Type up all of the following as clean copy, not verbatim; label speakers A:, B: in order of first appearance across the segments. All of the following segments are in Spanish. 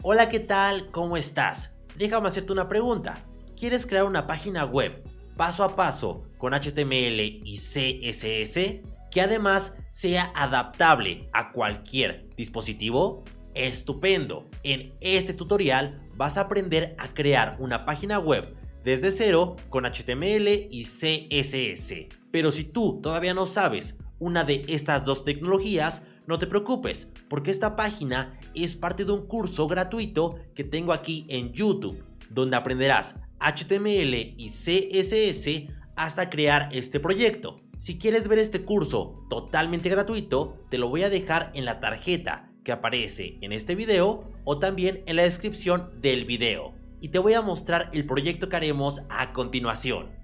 A: Hola, ¿qué tal? ¿Cómo estás? Déjame hacerte una pregunta. ¿Quieres crear una página web paso a paso con HTML y CSS que además sea adaptable a cualquier dispositivo? Estupendo. En este tutorial vas a aprender a crear una página web desde cero con HTML y CSS. Pero si tú todavía no sabes una de estas dos tecnologías, no te preocupes, porque esta página es parte de un curso gratuito que tengo aquí en YouTube, donde aprenderás HTML y CSS hasta crear este proyecto. Si quieres ver este curso totalmente gratuito, te lo voy a dejar en la tarjeta que aparece en este video o también en la descripción del video. Y te voy a mostrar el proyecto que haremos a continuación.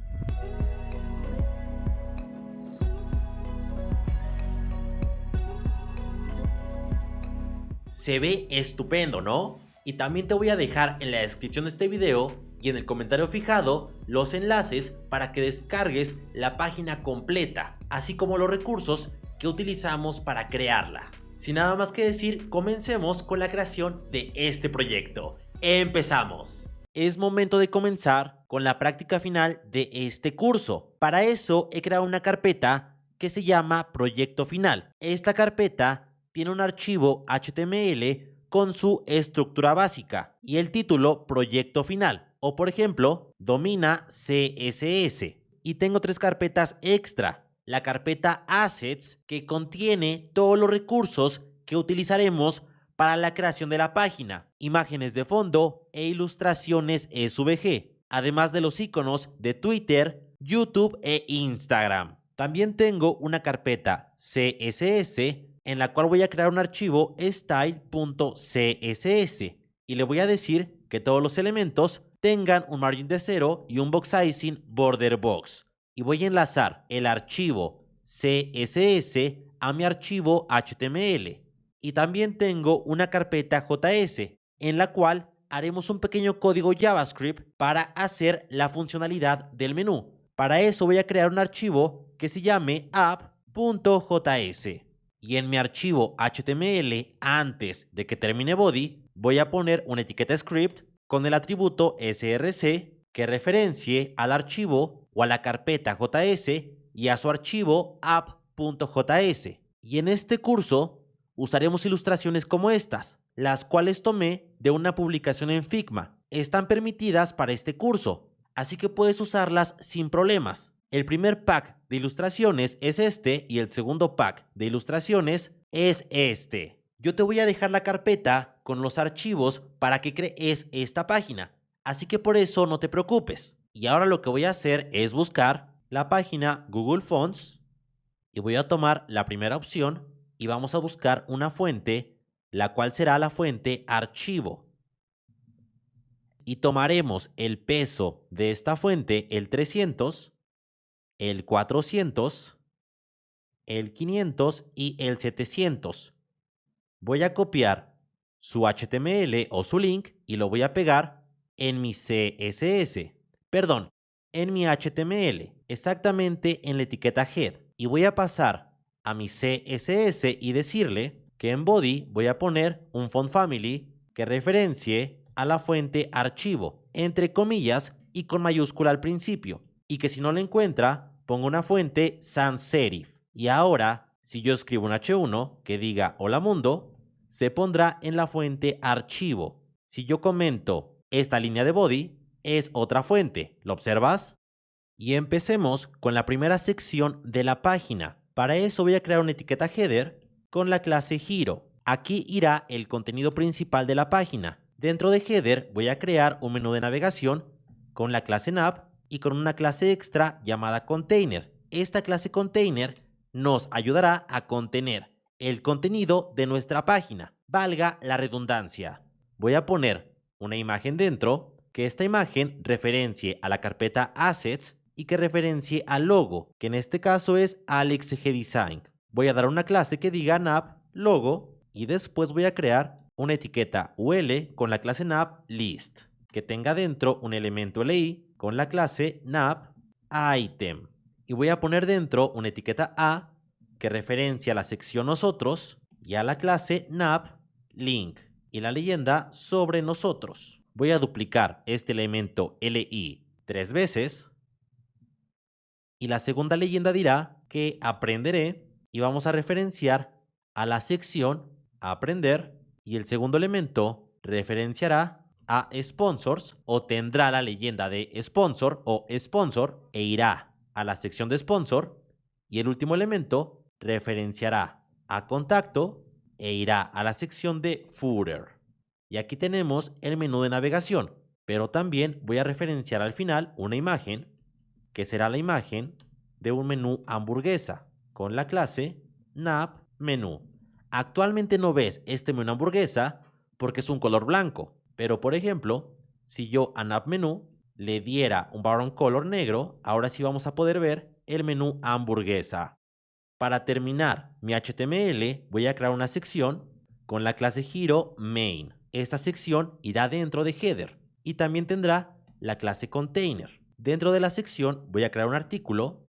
A: Se ve estupendo, ¿no? Y también te voy a dejar en la descripción de este video y en el comentario fijado los enlaces para que descargues la página completa, así como los recursos que utilizamos para crearla. Sin nada más que decir, comencemos con la creación de este proyecto. ¡Empezamos! Es momento de comenzar con la práctica final de este curso. Para eso he creado una carpeta que se llama Proyecto Final. Esta carpeta tiene un archivo HTML con su estructura básica y el título Proyecto Final, o por ejemplo, domina CSS. Y tengo tres carpetas extra. La carpeta Assets, que contiene todos los recursos que utilizaremos para la creación de la página, imágenes de fondo e ilustraciones SVG, además de los iconos de Twitter, YouTube e Instagram. También tengo una carpeta CSS en la cual voy a crear un archivo style.css y le voy a decir que todos los elementos tengan un margen de 0 y un box sizing border box. Y voy a enlazar el archivo CSS a mi archivo HTML. Y también tengo una carpeta JS en la cual haremos un pequeño código JavaScript para hacer la funcionalidad del menú. Para eso voy a crear un archivo que se llame app.js. Y en mi archivo HTML, antes de que termine body, voy a poner una etiqueta script con el atributo src que referencie al archivo o a la carpeta JS y a su archivo app.js. Y en este curso usaremos ilustraciones como estas, las cuales tomé de una publicación en Figma. Están permitidas para este curso, así que puedes usarlas sin problemas. El primer pack de ilustraciones es este y el segundo pack de ilustraciones es este. Yo te voy a dejar la carpeta con los archivos para que crees esta página, así que por eso no te preocupes. Y ahora lo que voy a hacer es buscar la página Google Fonts y voy a tomar la primera opción y vamos a buscar una fuente, la cual será la fuente archivo. Y tomaremos el peso de esta fuente, el 300, el 400, el 500 y el 700. Voy a copiar su HTML o su link y lo voy a pegar en mi CSS. Perdón, en mi HTML, exactamente en la etiqueta head. Y voy a pasar a mi CSS y decirle que en body voy a poner un font family que referencie a la fuente archivo, entre comillas y con mayúscula al principio. Y que si no la encuentra, pongo una fuente sans serif. Y ahora, si yo escribo un H1 que diga hola mundo, se pondrá en la fuente archivo. Si yo comento esta línea de body, es otra fuente. ¿Lo observas? Y empecemos con la primera sección de la página. Para eso voy a crear una etiqueta header con la clase Hero. Aquí irá el contenido principal de la página. Dentro de header voy a crear un menú de navegación con la clase nav y con una clase extra llamada container. Esta clase container nos ayudará a contener el contenido de nuestra página, valga la redundancia. Voy a poner una imagen dentro, que esta imagen referencie a la carpeta Assets y que referencie al logo, que en este caso es Alex G Design. Voy a dar una clase que diga nav logo y después voy a crear una etiqueta UL con la clase nav list, que tenga dentro un elemento LI con la clase nav item. Y voy a poner dentro una etiqueta A que referencia a la sección nosotros y a la clase nav link. y la leyenda sobre nosotros. Voy a duplicar este elemento LI 3 veces y la segunda leyenda dirá que aprenderé y vamos a referenciar a la sección aprender y el segundo elemento referenciará a sponsors o tendrá la leyenda de sponsor o sponsor e irá a la sección de sponsor y el último elemento referenciará a contacto e irá a la sección de footer. Y aquí tenemos el menú de navegación, pero también voy a referenciar al final una imagen que será la imagen de un menú hamburguesa con la clase nav menú. Actualmente no ves este menú hamburguesa porque es un color blanco, pero por ejemplo, si yo a nav menú le diera un background color negro, ahora sí vamos a poder ver el menú hamburguesa. Para terminar mi HTML voy a crear una sección con la clase Hero main. Esta sección irá dentro de header y también tendrá la clase container. Dentro de la sección voy a crear un artículo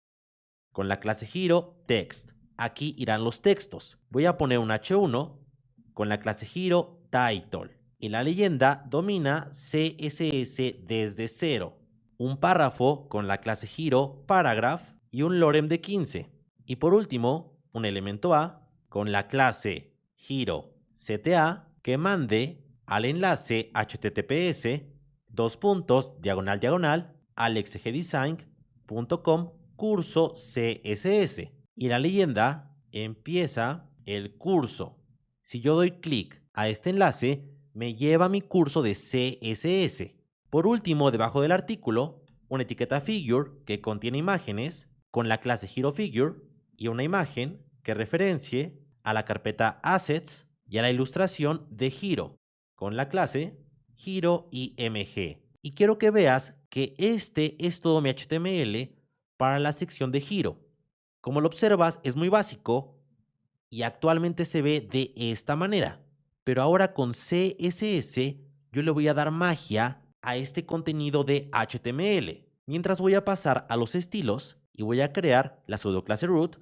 A: con la clase Hero text. Aquí irán los textos. Voy a poner un H1 con la clase Hero title. Y la leyenda domina CSS desde 0. Un párrafo con la clase Hero paragraph y un lorem de 15. Y por último, un elemento A con la clase Hero CTA que mande al enlace https alexgdesign.com curso CSS. Y la leyenda empieza el curso. Si yo doy clic a este enlace, me lleva a mi curso de CSS. Por último, debajo del artículo, una etiqueta figure que contiene imágenes con la clase HeroFigure y una imagen que referencie a la carpeta Assets y a la ilustración de Hero con la clase HeroIMG. Y quiero que veas que este es todo mi HTML para la sección de Hero. Como lo observas, es muy básico y actualmente se ve de esta manera. Pero ahora con CSS yo le voy a dar magia a este contenido de HTML. Mientras voy a pasar a los estilos y voy a crear la pseudoclase root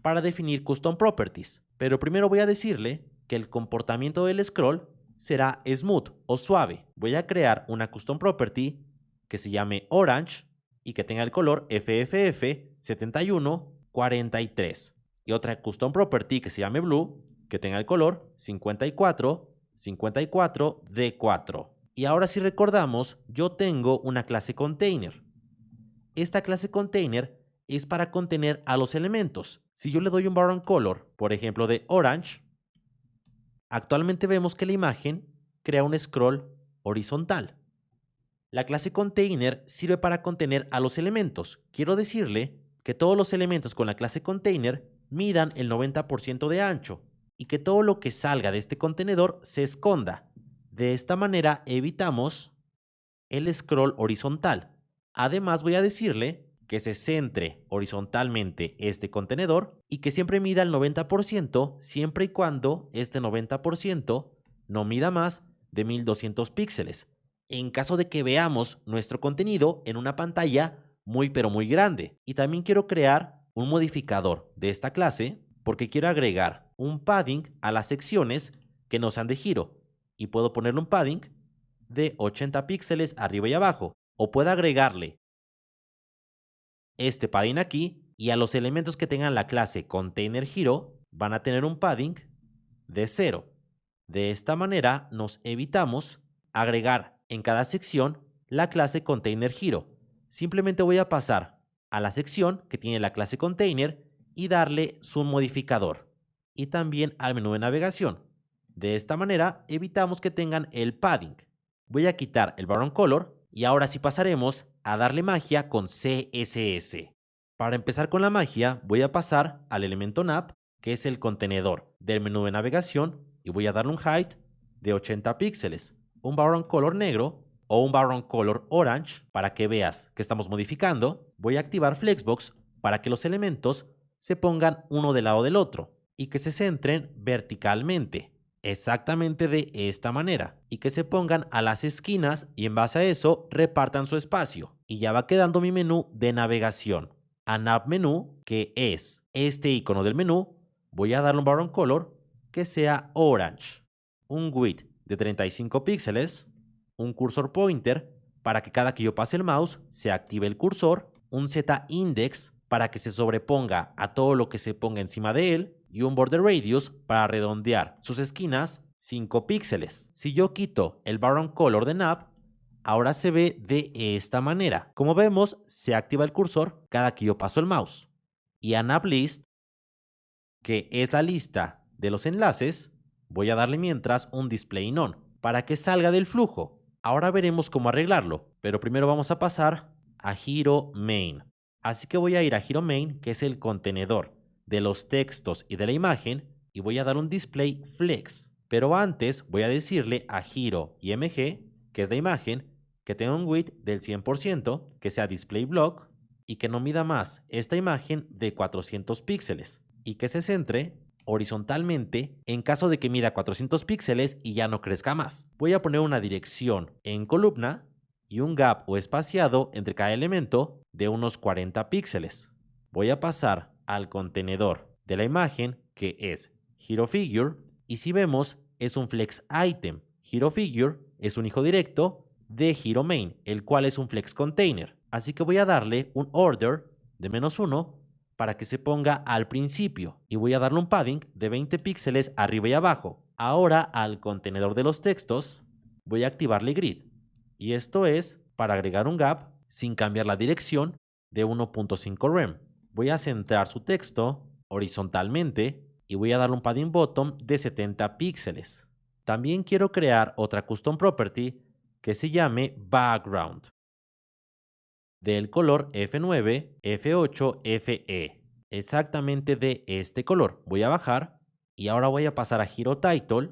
A: para definir custom properties. Pero primero voy a decirle que el comportamiento del scroll será smooth o suave. Voy a crear una custom property que se llame orange y que tenga el color FFF7143. Y otra custom property que se llame blue que tenga el color 5454D4. Y ahora si recordamos, yo tengo una clase container. Esta clase container es para contener a los elementos. Si yo le doy un background color, por ejemplo de orange, actualmente vemos que la imagen crea un scroll horizontal. La clase container sirve para contener a los elementos. Quiero decirle que todos los elementos con la clase container midan el 90% de ancho y que todo lo que salga de este contenedor se esconda. De esta manera evitamos el scroll horizontal. Además voy a decirle que se centre horizontalmente este contenedor y que siempre mida el 90% siempre y cuando este 90% no mida más de 1200 píxeles. En caso de que veamos nuestro contenido en una pantalla muy pero muy grande. Y también quiero crear un modificador de esta clase porque quiero agregar un padding a las secciones que no sean de giro. Y puedo ponerle un padding de 80 píxeles arriba y abajo. O puedo agregarle este padding aquí y a los elementos que tengan la clase container hero van a tener un padding de 0. De esta manera nos evitamos agregar en cada sección la clase container hero. Simplemente voy a pasar a la sección que tiene la clase container y darle su modificador y también al menú de navegación. De esta manera evitamos que tengan el padding. Voy a quitar el background color y ahora sí pasaremos a darle magia con CSS. Para empezar con la magia voy a pasar al elemento nav que es el contenedor del menú de navegación y voy a darle un height de 80 píxeles, un background color negro o un background color orange para que veas que estamos modificando. Voy a activar Flexbox para que los elementos se pongan uno del lado del otro y que se centren verticalmente, exactamente de esta manera, y que se pongan a las esquinas y en base a eso repartan su espacio. Y ya va quedando mi menú de navegación. A nav menú, que es este icono del menú, voy a darle un background color que sea orange, un width de 35 píxeles, un cursor pointer para que cada que yo pase el mouse se active el cursor, un Z-index para que se sobreponga a todo lo que se ponga encima de él y un border radius para redondear sus esquinas 5 píxeles. Si yo quito el background color de nav, ahora se ve de esta manera. Como vemos, se activa el cursor cada que yo paso el mouse. Y a nav list, que es la lista de los enlaces, voy a darle mientras un display none para que salga del flujo. Ahora veremos cómo arreglarlo, pero primero vamos a pasar a Hero Main. Así que voy a ir a Hero Main, que es el contenedor de los textos y de la imagen, y voy a dar un display flex. Pero antes voy a decirle a Hero IMG, que es la imagen, que tenga un width del 100%, que sea display block y que no mida más esta imagen de 400 píxeles y que se centre horizontalmente en caso de que mida 400 píxeles y ya no crezca más. Voy a poner una dirección en columna y un gap o espaciado entre cada elemento de unos 40 píxeles. Voy a pasar al contenedor de la imagen, que es Hero Figure, y si vemos es un flex item. Hero Figure es un hijo directo de Hero Main, el cual es un flex container. Así que voy a darle un order de -1 para que se ponga al principio y voy a darle un padding de 20 píxeles arriba y abajo. Ahora al contenedor de los textos voy a activarle grid y esto es para agregar un gap sin cambiar la dirección de 1.5 rem. Voy a centrar su texto horizontalmente y voy a darle un padding bottom de 70 píxeles. También quiero crear otra custom property que se llame background del color F9, F8, FE, exactamente de este color. Voy a bajar y ahora voy a pasar a Hero Title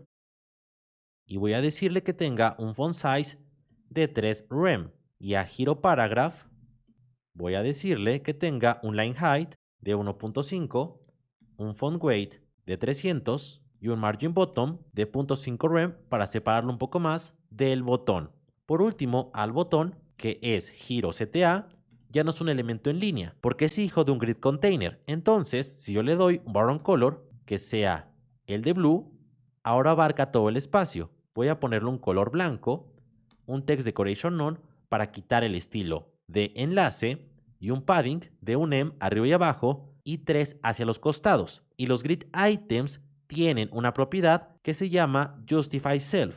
A: y voy a decirle que tenga un font size de 3 rem y a Hero Paragraph voy a decirle que tenga un line height de 1.5, un font weight de 300 y un margin bottom de 0.5 rem para separarlo un poco más del botón. Por último, al botón, que es Hero CTA, ya no es un elemento en línea, porque es hijo de un grid container. Entonces, si yo le doy un background color, que sea el de blue, ahora abarca todo el espacio. Voy a ponerle un color blanco, un text decoration none para quitar el estilo de enlace y un padding de un em arriba y abajo y 3 hacia los costados. Y los grid items tienen una propiedad que se llama justify self,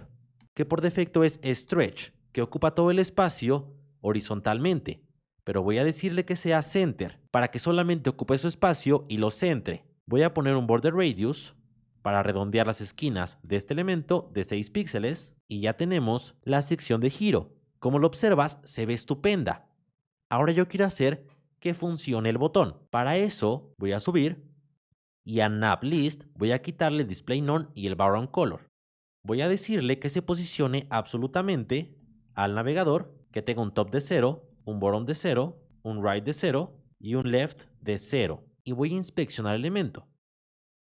A: que por defecto es stretch, que ocupa todo el espacio horizontalmente. Pero voy a decirle que sea center para que solamente ocupe su espacio y lo centre. Voy a poner un border radius para redondear las esquinas de este elemento de 6 píxeles y ya tenemos la sección de giro. Como lo observas, se ve estupenda. Ahora yo quiero hacer que funcione el botón. Para eso voy a subir y a nav list voy a quitarle el display none y el background color. Voy a decirle que se posicione absolutamente al navegador, que tenga un top de 0, un bottom de 0, un right de 0 y un left de 0. Y voy a inspeccionar el elemento.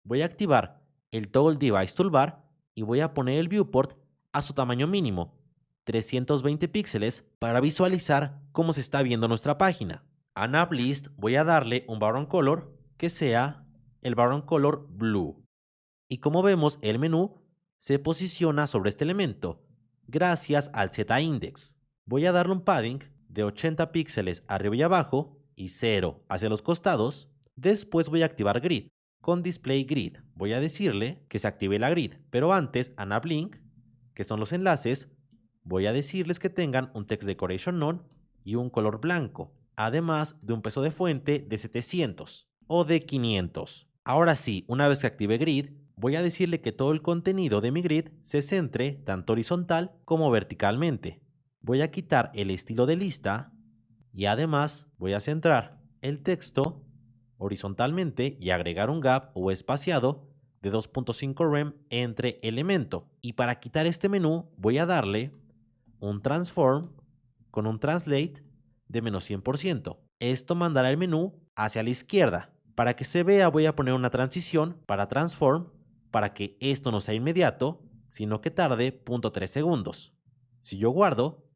A: Voy a activar el Toggle Device Toolbar y voy a poner el viewport a su tamaño mínimo, 320 píxeles, para visualizar cómo se está viendo nuestra página. A nav list voy a darle un background color que sea el background color blue. Y como vemos, el menú se posiciona sobre este elemento gracias al Z-index. Voy a darle un padding de 80 píxeles arriba y abajo y 0 hacia los costados. Después voy a activar grid. Con display grid voy a decirle que se active la grid, pero antes a nav link, que son los enlaces, voy a decirles que tengan un text decoration none y un color blanco, además de un peso de fuente de 700 o de 500. Ahora sí, una vez que active grid, voy a decirle que todo el contenido de mi grid se centre tanto horizontal como verticalmente. Voy a quitar el estilo de lista y además voy a centrar el texto horizontalmente y agregar un gap o espaciado de 2.5 rem entre elemento. Y para quitar este menú voy a darle un transform con un translate de -100%. Esto mandará el menú hacia la izquierda. Para que se vea voy a poner una transición para transform para que esto no sea inmediato, sino que tarde 0.3 segundos. Si yo guardo,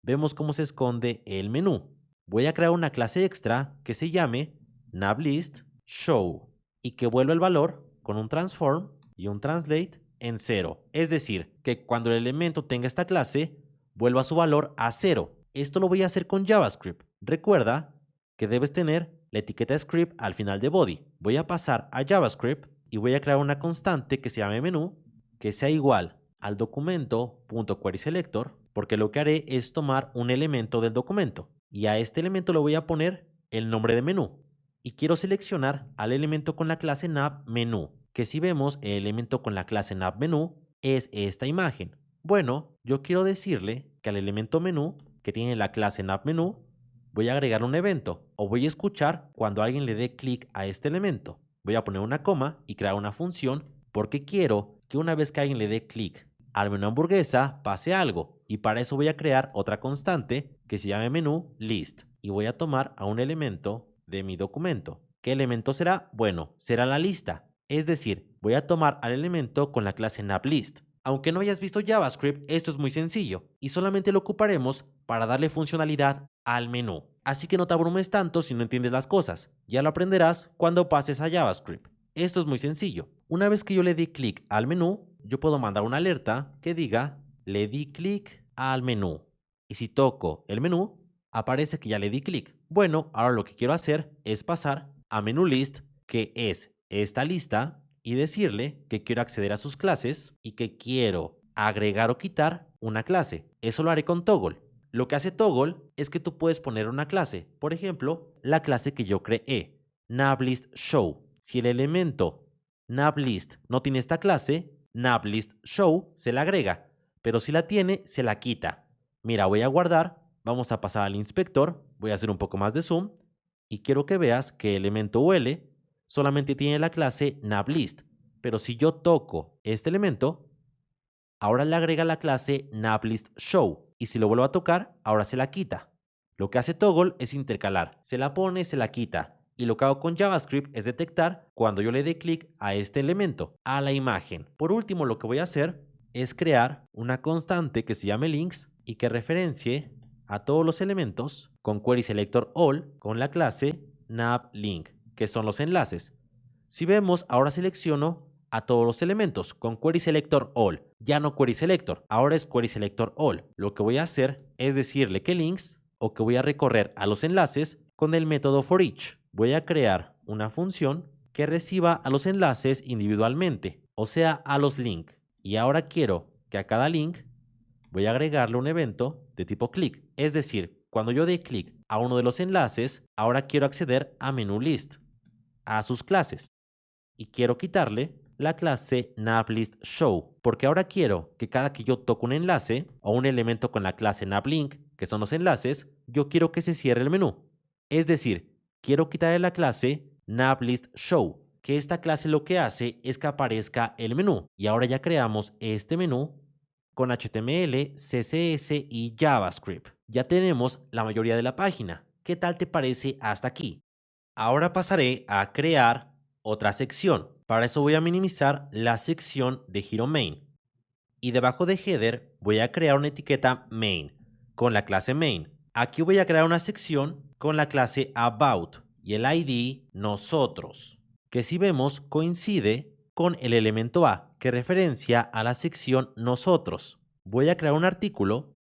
A: vemos cómo se esconde el menú. Voy a crear una clase extra que se llame navlist show y que vuelva el valor con un transform y un translate en 0. Es decir, que cuando el elemento tenga esta clase, vuelva su valor a 0. Esto lo voy a hacer con JavaScript. Recuerda que debes tener la etiqueta script al final de body. Voy a pasar a JavaScript y voy a crear una constante que se llame menú, que sea igual al documento.querySelector, porque lo que haré es tomar un elemento del documento y a este elemento le voy a poner el nombre de menú. Y quiero seleccionar al elemento con la clase navMenu, que si vemos el elemento con la clase navMenu es esta imagen. Bueno, yo quiero decirle que al elemento menú que tiene la clase navMenu voy a agregar un evento o voy a escuchar cuando alguien le dé clic a este elemento. Voy a poner una coma y crear una función porque quiero que una vez que alguien le dé clic al menú hamburguesa pase algo y para eso voy a crear otra constante que se llame menú list y voy a tomar a un elemento de mi documento. ¿Qué elemento será? Bueno, será la lista. Es decir, voy a tomar al elemento con la clase navList. Aunque no hayas visto JavaScript, esto es muy sencillo y solamente lo ocuparemos para darle funcionalidad al menú. Así que no te abrumes tanto si no entiendes las cosas. Ya lo aprenderás cuando pases a JavaScript. Esto es muy sencillo. Una vez que yo le di clic al menú, yo puedo mandar una alerta que diga le di clic al menú. Y si toco el menú, aparece que ya le di clic. Bueno, ahora lo que quiero hacer es pasar a menú list, que es esta lista, y decirle que quiero acceder a sus clases y que quiero agregar o quitar una clase. Eso lo haré con toggle. Lo que hace toggle es que tú puedes poner una clase. Por ejemplo, la clase que yo creé, navListShow. Si el elemento navList no tiene esta clase, navListShow se la agrega, pero si la tiene, se la quita. Mira, voy a guardar, vamos a pasar al inspector, voy a hacer un poco más de zoom y quiero que veas que el elemento UL solamente tiene la clase navList, pero si yo toco este elemento, ahora le agrega la clase navListShow y si lo vuelvo a tocar, ahora se la quita. Lo que hace toggle es intercalar, se la pone, se la quita. Y lo que hago con JavaScript es detectar cuando yo le dé clic a este elemento, a la imagen. Por último, lo que voy a hacer es crear una constante que se llame links y que referencie a todos los elementos con querySelectorAll con la clase navLink, que son los enlaces. Si vemos, ahora selecciono a todos los elementos con querySelectorAll. Ya no querySelector, ahora es querySelectorAll. Lo que voy a hacer es decirle que links o que voy a recorrer a los enlaces con el método forEach. Voy a crear una función que reciba a los enlaces individualmente, o sea, a los links. Y ahora quiero que a cada link voy a agregarle un evento de tipo click. Es decir, cuando yo dé clic a uno de los enlaces, ahora quiero acceder a menú list, a sus clases. Y quiero quitarle la clase navListShow, porque ahora quiero que cada que yo toque un enlace o un elemento con la clase navLink, que son los enlaces, yo quiero que se cierre el menú. Es decir, quiero quitarle la clase navListShow, que esta clase lo que hace es que aparezca el menú. Y ahora ya creamos este menú con HTML, CSS y JavaScript. Ya tenemos la mayoría de la página. ¿Qué tal te parece hasta aquí? Ahora pasaré a crear otra sección. Para eso voy a minimizar la sección de Hero Main. Y debajo de Header voy a crear una etiqueta Main con la clase Main. Aquí voy a crear una sección con la clase About y el ID Nosotros, que si vemos coincide con el elemento A, que referencia a la sección Nosotros. Voy a crear un artículo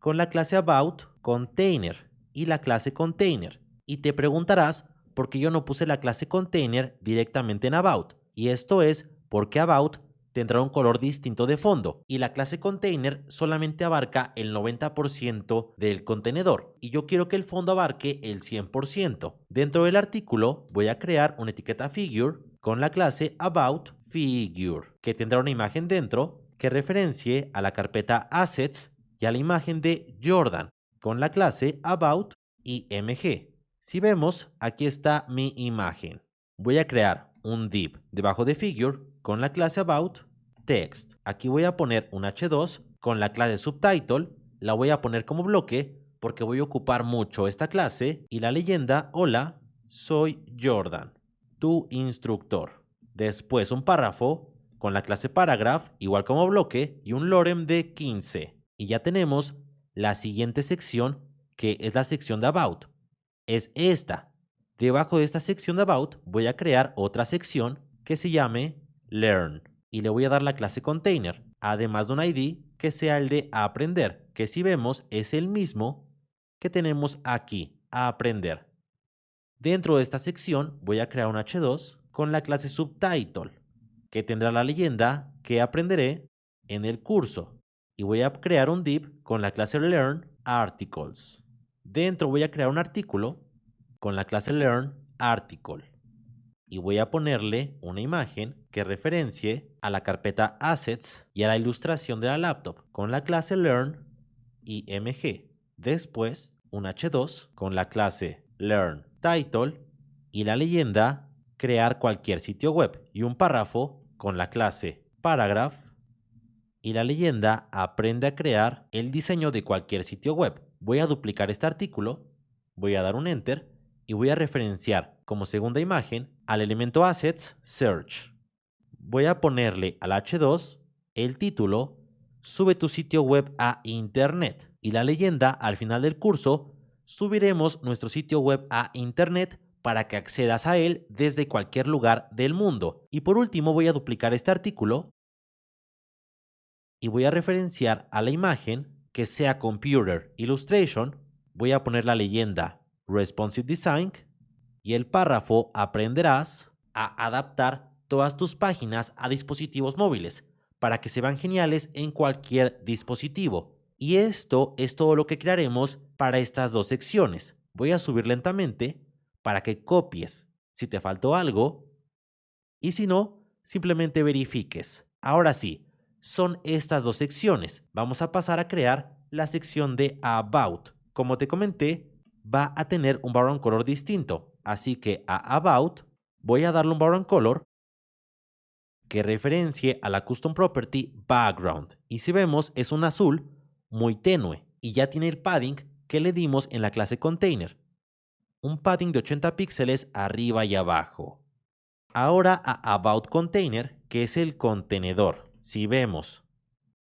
A: con la clase About Container y la clase Container. Y te preguntarás por qué yo no puse la clase Container directamente en About. Y esto es porque About tendrá un color distinto de fondo y la clase Container solamente abarca el 90% del contenedor y yo quiero que el fondo abarque el 100%. Dentro del artículo voy a crear una etiqueta Figure con la clase About Figure, que tendrá una imagen dentro que referencie a la carpeta Assets y a la imagen de Jordan con la clase About IMG. Si vemos, aquí está mi imagen. Voy a crear un div debajo de Figure con la clase About Text. Aquí voy a poner un H2 con la clase Subtitle. La voy a poner como bloque porque voy a ocupar mucho esta clase y la leyenda: hola, soy Jordan, tu instructor. Después un párrafo con la clase Paragraph igual como bloque y un lorem de 15. Y ya tenemos la siguiente sección, que es la sección de About. Es esta. Debajo de esta sección de About voy a crear otra sección que se llame Learn. y le voy a dar la clase container, además de un ID que sea el de aprender, que si vemos es el mismo que tenemos aquí, a aprender. Dentro de esta sección voy a crear un H2 con la clase subtitle, que tendrá la leyenda que aprenderé en el curso. Y voy a crear un div con la clase learn articles. Dentro voy a crear un artículo con la clase learn article. Y voy a ponerle una imagen que referencie a la carpeta assets y a la ilustración de la laptop con la clase learn img. Después un H2 con la clase learn title y la leyenda crear cualquier sitio web y un párrafo con la clase paragraph y la leyenda aprende a crear el diseño de cualquier sitio web. Voy a duplicar este artículo, voy a dar un enter y voy a referenciar como segunda imagen al elemento assets search. Voy a ponerle al H2 el título sube tu sitio web a internet y la leyenda al final del curso subiremos nuestro sitio web a internet para que accedas a él desde cualquier lugar del mundo. Y por último voy a duplicar este artículo y voy a referenciar a la imagen que sea Computer Illustration, voy a poner la leyenda Responsive Design y el párrafo aprenderás a adaptar todas tus páginas a dispositivos móviles para que se vean geniales en cualquier dispositivo. Y esto es todo lo que crearemos para estas dos secciones. Voy a subir lentamente para que copies si te faltó algo y si no, simplemente verifiques. Ahora sí, son estas dos secciones. Vamos a pasar a crear la sección de About. Como te comenté, va a tener un background color distinto. Así que a About voy a darle un background color que referencie a la Custom Property Background. Y si vemos, es un azul muy tenue y ya tiene el padding que le dimos en la clase Container. Un padding de 80 píxeles arriba y abajo. Ahora a About Container, que es el contenedor. Si vemos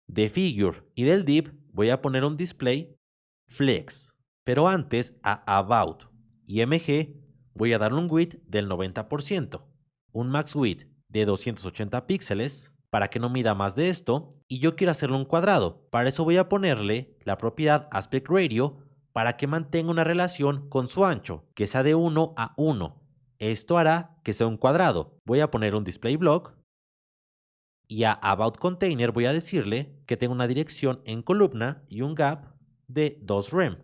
A: de Figure y del div, voy a poner un display Flex. Pero antes a About img voy a darle un width del 90%, un max width de 280 píxeles para que no mida más de esto y yo quiero hacerlo un cuadrado. Para eso voy a ponerle la propiedad Aspect Ratio para que mantenga una relación con su ancho, que sea de 1 a 1. Esto hará que sea un cuadrado. Voy a poner un display block y a About Container voy a decirle que tenga una dirección en columna y un gap de 2 rem.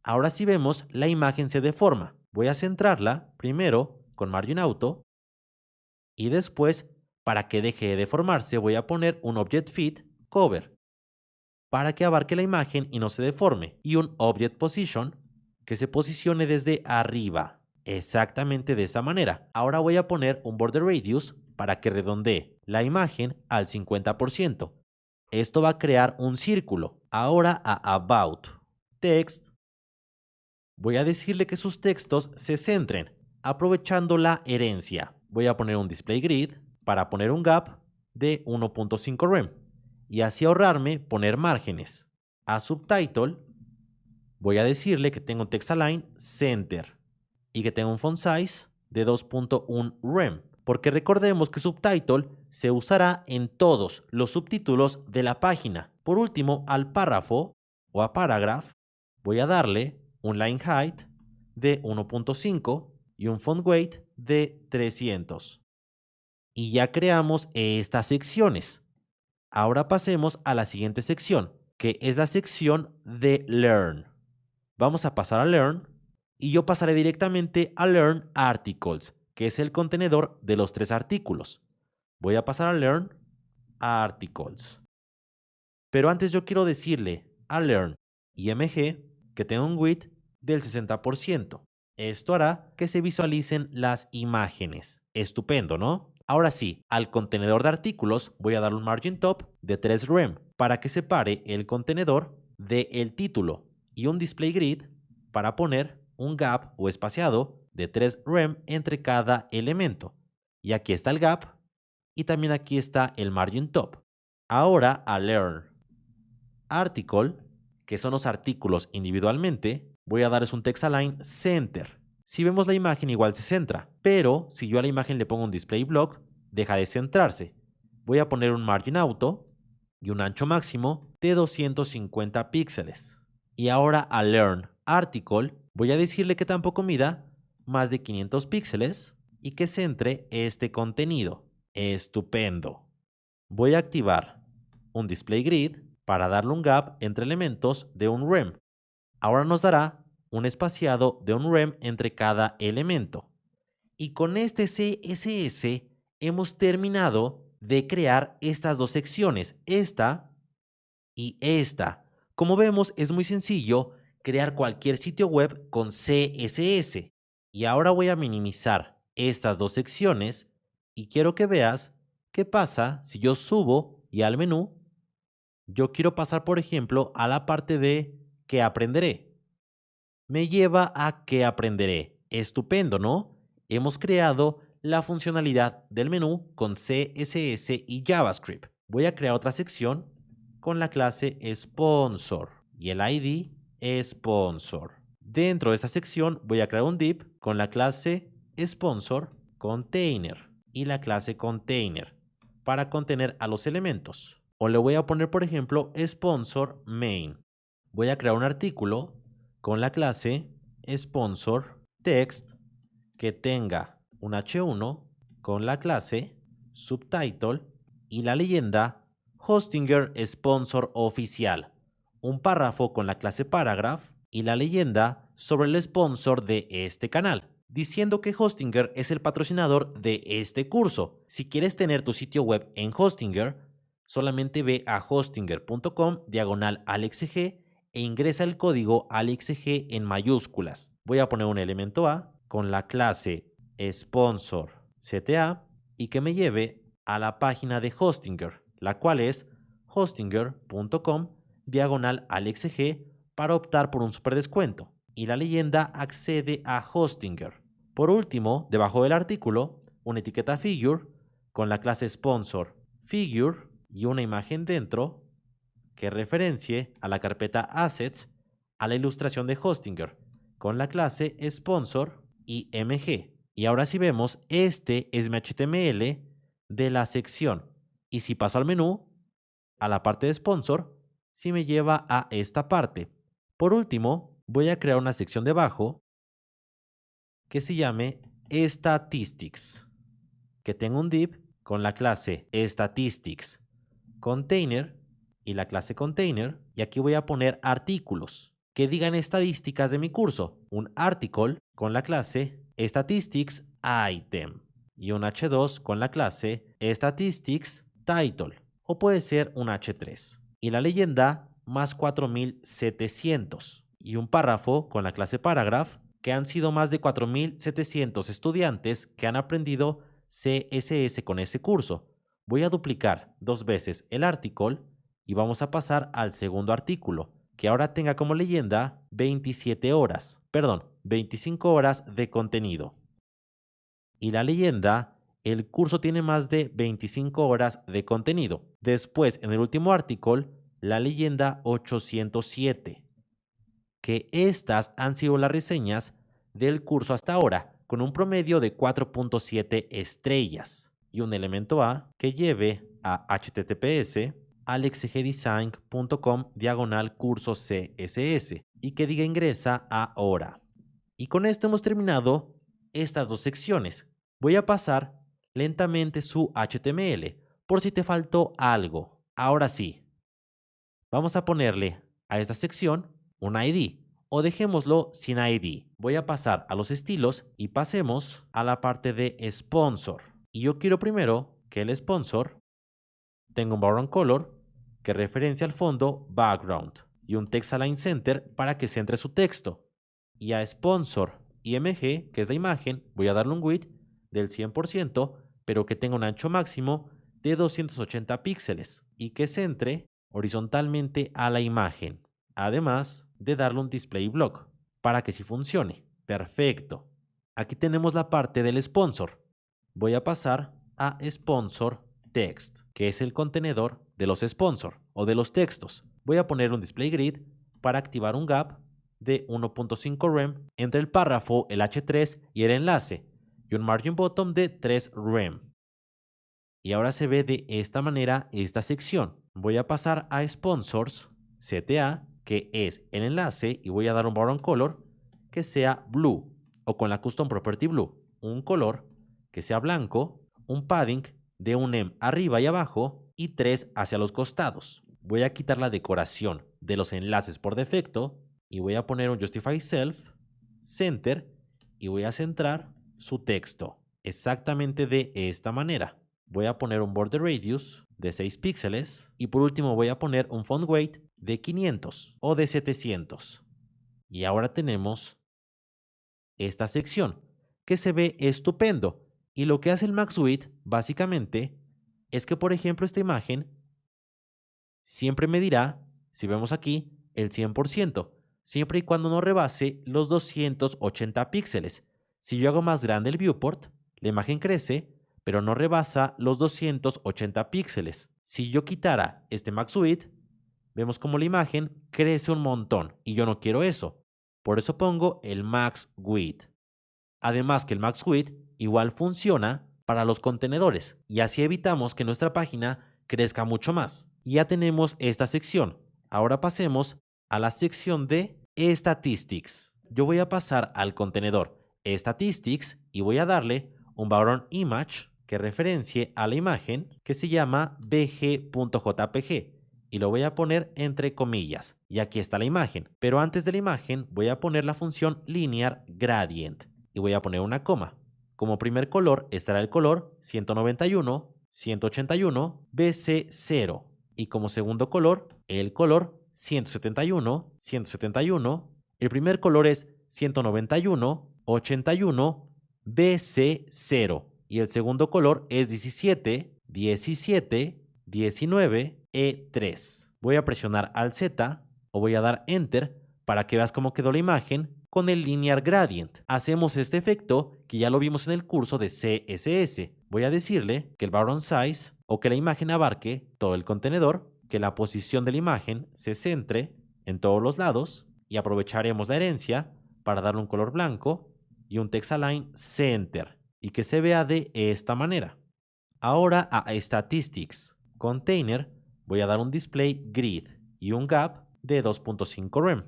A: Ahora si vemos, la imagen se deforma. Voy a centrarla primero con Margin Auto y después, para que deje de deformarse, voy a poner un Object Fit Cover para que abarque la imagen y no se deforme y un Object Position que se posicione desde arriba. Exactamente de esa manera. Ahora voy a poner un Border Radius para que redondee la imagen al 50%. Esto va a crear un círculo. Ahora a About Text voy a decirle que sus textos se centren, aprovechando la herencia. Voy a poner un display grid para poner un gap de 1.5 rem y así ahorrarme poner márgenes. A subtitle voy a decirle que tengo un text align center y que tengo un font size de 2.1 rem, porque recordemos que subtitle se usará en todos los subtítulos de la página. Por último, al párrafo o a paragraph voy a darle un line height de 1.5 y un font weight de 300. Y ya creamos estas secciones. Ahora pasemos a la siguiente sección, que es la sección de Learn. Vamos a pasar a Learn y yo pasaré directamente a Learn Articles, que es el contenedor de los 3 artículos. Voy a pasar a Learn Articles. Pero antes yo quiero decirle a Learn img que tenga un width del 60%. Esto hará que se visualicen las imágenes. Estupendo, ¿no? Ahora sí, al contenedor de artículos voy a darle un margin top de 3 rem para que separe el contenedor del título y un display grid para poner un gap o espaciado de 3 rem entre cada elemento. Y aquí está el gap y también aquí está el margin top. Ahora a Learn Article, que son los artículos individualmente, voy a darles un text align center. Si vemos la imagen igual se centra, pero si yo a la imagen le pongo un display block, deja de centrarse. Voy a poner un margin auto y un ancho máximo de 250 píxeles. Y ahora a learn article voy a decirle que tampoco mida más de 500 píxeles y que centre este contenido. Estupendo. Voy a activar un display grid para darle un gap entre elementos de un rem. Ahora nos dará un espaciado de un rem entre cada elemento. Y con este CSS hemos terminado de crear estas dos secciones, esta y esta. Como vemos, es muy sencillo crear cualquier sitio web con CSS. Y ahora voy a minimizar estas dos secciones y quiero que veas qué pasa si yo subo y al menú, yo quiero pasar, por ejemplo, a la parte de ¿qué aprenderé? Me lleva a ¿qué aprenderé? Estupendo, ¿no? Hemos creado la funcionalidad del menú con CSS y JavaScript. Voy a crear otra sección con la clase sponsor y el ID sponsor. Dentro de esta sección voy a crear un div con la clase sponsor container y la clase container para contener a los elementos. O le voy a poner, por ejemplo, sponsor main. Voy a crear un artículo con la clase sponsor text que tenga un h1 con la clase subtitle y la leyenda Hostinger Sponsor Oficial, un párrafo con la clase paragraph y la leyenda sobre el sponsor de este canal, diciendo que Hostinger es el patrocinador de este curso. Si quieres tener tu sitio web en Hostinger, solamente ve a hostinger.com/alexg e ingresa el código alexg en mayúsculas. Voy a poner un elemento A con la clase sponsor CTA y que me lleve a la página de Hostinger, la cual es hostinger.com/alexg para optar por un super descuento. Y la leyenda accede a Hostinger. Por último, debajo del artículo, una etiqueta figure con la clase sponsor figure y una imagen dentro que referencie a la carpeta assets a la ilustración de Hostinger con la clase sponsor y mg. Y ahora si vemos, este es mi HTML de la sección. Y si paso al menú, a la parte de sponsor, sí me lleva a esta parte. Por último, voy a crear una sección debajo que se llame Statistics, que tenga un div con la clase Statistics Container y la clase Container. Y aquí voy a poner artículos que digan estadísticas de mi curso. Un article con la clase Statistics Item y un h2 con la clase Statistics Title. O puede ser un h3. Y la leyenda más 4700. Y un párrafo con la clase Paragraph, que han sido más de 4700 estudiantes que han aprendido CSS con ese curso. Voy a duplicar dos veces el artículo y vamos a pasar al segundo artículo, que ahora tenga como leyenda 25 horas de contenido. Y la leyenda, el curso tiene más de 25 horas de contenido. Después, en el último artículo, la leyenda 807, que estas han sido las reseñas del curso hasta ahora, con un promedio de 4.7 estrellas y un elemento A que lleve a https alexgdesign.com/curso CSS y que diga ingresa ahora. Y con esto hemos terminado estas dos secciones. Voy a pasar lentamente su HTML por si te faltó algo. Ahora sí, vamos a ponerle a esta sección un ID o dejémoslo sin ID. Voy a pasar a los estilos y pasemos a la parte de sponsor. Y yo quiero primero que el sponsor tenga un background color que referencia al fondo background y un text align center para que centre su texto. Y a sponsor img, que es la imagen, voy a darle un width del 100%, pero que tenga un ancho máximo de 280 píxeles y que centre horizontalmente a la imagen, además de darle un display block para que sí funcione. Perfecto. Aquí tenemos la parte del sponsor. Voy a pasar a sponsor text, que es el contenedor de los sponsors o de los textos. Voy a poner un display grid para activar un gap de 1.5 rem entre el párrafo, el h3 y el enlace, y un margin bottom de 3 rem. Y ahora se ve de esta manera esta sección. Voy a pasar a Sponsors, CTA, que es el enlace, y voy a dar un background color que sea blue o con la Custom Property Blue. Un color que sea blanco, un padding de un em arriba y abajo y 3 hacia los costados. Voy a quitar la decoración de los enlaces por defecto y voy a poner un Justify Self, Center, y voy a centrar su texto exactamente de esta manera. Voy a poner un border radius de 6 píxeles y por último voy a poner un font weight de 500 o de 700. Y ahora tenemos esta sección que se ve estupendo. Y lo que hace el max width básicamente es que, por ejemplo, esta imagen siempre medirá, si vemos aquí, el 100%, siempre y cuando no rebase los 280 píxeles. Si yo hago más grande el viewport, la imagen crece, pero no rebasa los 280 píxeles. Si yo quitara este max width, vemos como la imagen crece un montón y yo no quiero eso. Por eso pongo el max width. Además que el max width igual funciona para los contenedores y así evitamos que nuestra página crezca mucho más. Ya tenemos esta sección. Ahora pasemos a la sección de Statistics. Yo voy a pasar al contenedor Statistics y voy a darle un background image que referencie a la imagen que se llama bg.jpg y lo voy a poner entre comillas. Y aquí está la imagen. Pero antes de la imagen voy a poner la función linear gradient y voy a poner una coma. Como primer color estará el color 191, 181, BC0. Y como segundo color, el color 171, 171. El primer color es 191, 81, BC0. Y el segundo color es 17, 17, 19, E3. Voy a presionar Alt Z o voy a dar Enter para que veas cómo quedó la imagen con el Linear Gradient. Hacemos este efecto que ya lo vimos en el curso de CSS. Voy a decirle que el background size o que la imagen abarque todo el contenedor, que la posición de la imagen se centre en todos los lados y aprovecharemos la herencia para darle un color blanco y un text align center y que se vea de esta manera. Ahora a Statistics Container voy a dar un display grid y un gap de 2.5 rem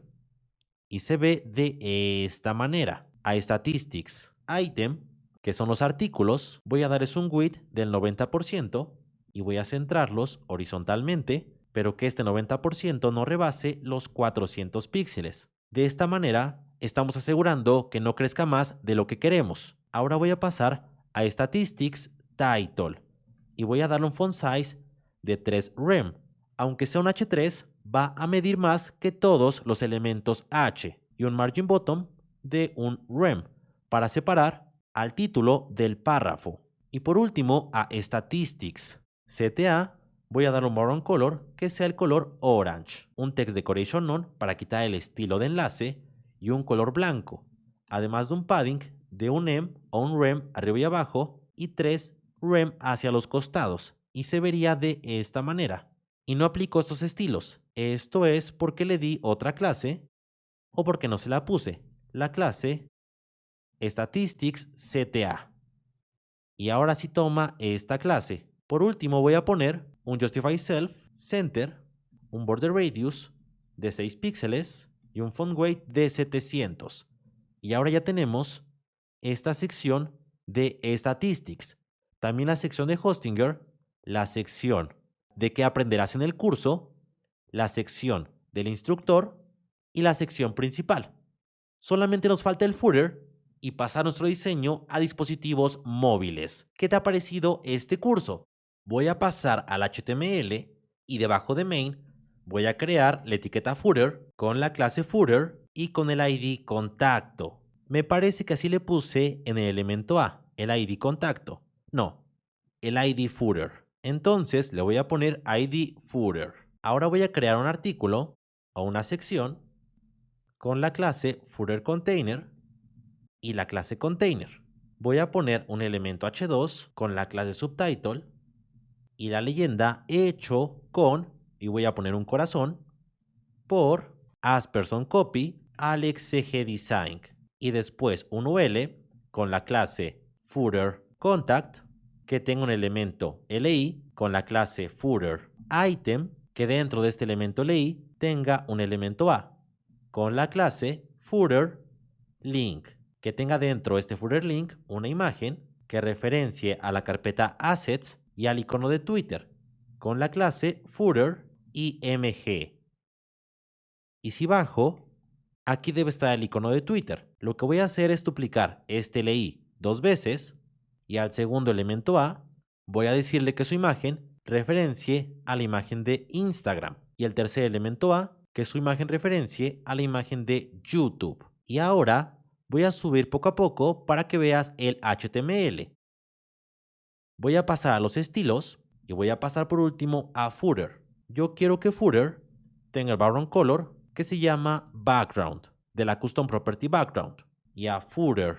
A: y se ve de esta manera. A Statistics Item, que son los artículos, voy a darles un width del 90% y voy a centrarlos horizontalmente, pero que este 90% no rebase los 400 píxeles. De esta manera, estamos asegurando que no crezca más de lo que queremos. Ahora voy a pasar a Statistics Title y voy a darle un font size de 3 rem. Aunque sea un H3, va a medir más que todos los elementos H y un margin bottom de un rem para separar al título del párrafo. Y por último, a Statistics CTA voy a dar un background color que sea el color orange, un text decoration none para quitar el estilo de enlace y un color blanco, además de un padding de un em o un rem arriba y abajo y 3 rem hacia los costados y se vería de esta manera. Y no aplico estos estilos. Esto es porque le di otra clase o porque no se la puse. La clase Statistics CTA. Y ahora sí toma esta clase. Por último voy a poner un Justify Self, Center, un Border Radius de 6 píxeles y un Font Weight de 700. Y ahora ya tenemos esta sección de Statistics. También la sección de Hostinger, la sección de qué aprenderás en el curso, la sección del instructor y la sección principal. Solamente nos falta el footer y pasar nuestro diseño a dispositivos móviles. ¿Qué te ha parecido este curso? Voy a pasar al HTML y debajo de main voy a crear la etiqueta footer con la clase footer y con el ID contacto. Me parece que así le puse en el elemento A, el ID contacto. No, el ID footer. Entonces le voy a poner ID footer. Ahora voy a crear un artículo o una sección con la clase footer container y la clase container. Voy a poner un elemento h2 con la clase subtitle y la leyenda hecho con, y voy a poner un corazón, por Asperson Copy Alex CG Design. Y después un UL con la clase footer contact que tenga un elemento LI con la clase footer item, que dentro de este elemento LI tenga un elemento A con la clase footer link, que tenga dentro este footer link una imagen que referencie a la carpeta assets y al icono de Twitter con la clase footer img. Y si bajo, aquí debe estar el icono de Twitter. Lo que voy a hacer es duplicar este LI 2 veces y al segundo elemento A voy a decirle que su imagen referencie a la imagen de Instagram y el tercer elemento A que su imagen referencie a la imagen de YouTube. Y ahora voy a subir poco a poco para que veas el HTML. Voy a pasar a los estilos y voy a pasar por último a footer. Yo quiero que footer tenga el background color que se llama background de la custom property background. Y a footer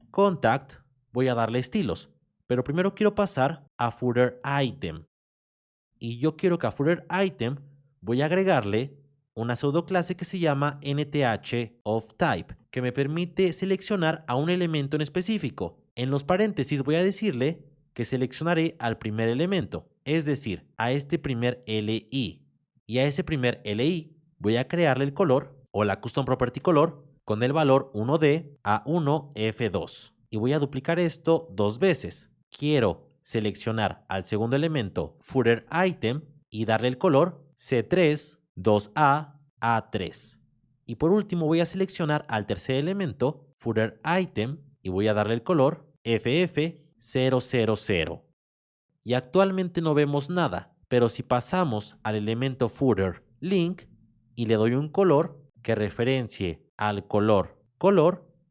A: contact voy a darle estilos, pero primero quiero pasar a footer item. Y yo quiero que a footer item voy a agregarle una pseudo clase que se llama nth of type, que me permite seleccionar a un elemento en específico. En los paréntesis voy a decirle que seleccionaré al primer elemento, es decir, a este primer LI. Y a ese primer LI voy a crearle el color o la custom property color con el valor 1D a 1F2. Y voy a duplicar esto 2 veces. Quiero seleccionar al segundo elemento footer item y darle el color C3 2A A3. Y por último voy a seleccionar al tercer elemento footer item y voy a darle el color FF000. Y actualmente no vemos nada, pero si pasamos al elemento footer link y le doy un color que referencie al color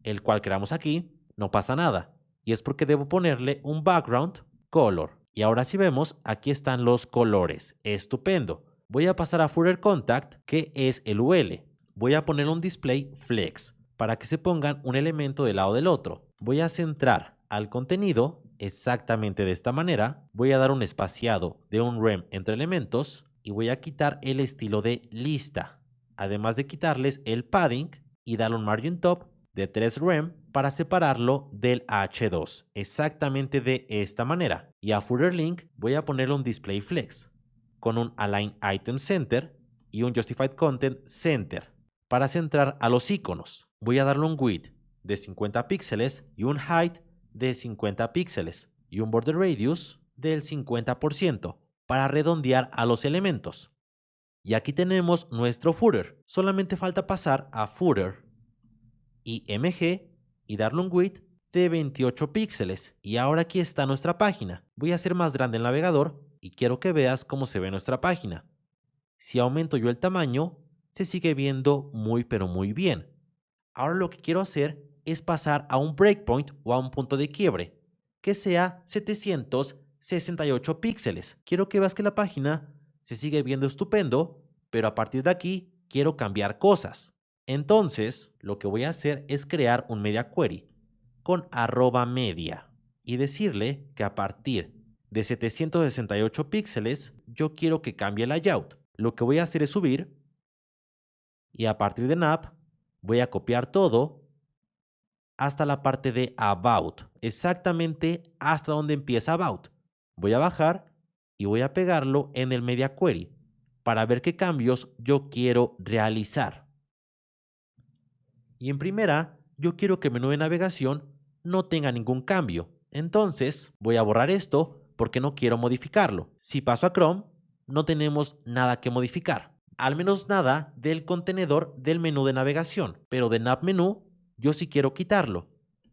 A: el cual creamos aquí, no pasa nada. Y es porque debo ponerle un background color. Y ahora si vemos, aquí están los colores. Estupendo. Voy a pasar a footer contact, que es el UL. Voy a poner un display flex para que se pongan un elemento del lado del otro. Voy a centrar al contenido exactamente de esta manera. Voy a dar un espaciado de un rem entre elementos y voy a quitar el estilo de lista. Además de quitarles el padding y darle un margin top de 3 rem para separarlo del H2, exactamente de esta manera. Y a footer link voy a ponerle un display flex con un align item center y un justified content center para centrar a los iconos. Voy a darle un width de 50 píxeles y un height de 50 píxeles y un border radius del 50% para redondear a los elementos. Y aquí tenemos nuestro footer. Solamente falta pasar a footer img y darle un width de 28 píxeles. Y ahora aquí está nuestra página. Voy a hacer más grande el navegador y quiero que veas cómo se ve nuestra página. Si aumento yo el tamaño, se sigue viendo muy pero muy bien. Ahora lo que quiero hacer es pasar a un breakpoint o a un punto de quiebre que sea 768 píxeles. Quiero que veas que la página se sigue viendo estupendo, pero a partir de aquí quiero cambiar cosas. Entonces, lo que voy a hacer es crear un media query con @media y decirle que a partir de 768 píxeles yo quiero que cambie el layout. Lo que voy a hacer es subir y a partir de nav voy a copiar todo hasta la parte de About, exactamente hasta donde empieza About. Voy a bajar y voy a pegarlo en el Media Query para ver qué cambios yo quiero realizar. Y en primera, yo quiero que el menú de navegación no tenga ningún cambio. Entonces, voy a borrar esto porque no quiero modificarlo. Si paso a Chrome, no tenemos nada que modificar. Al menos nada del contenedor del menú de navegación. Pero de nav menú, yo sí quiero quitarlo.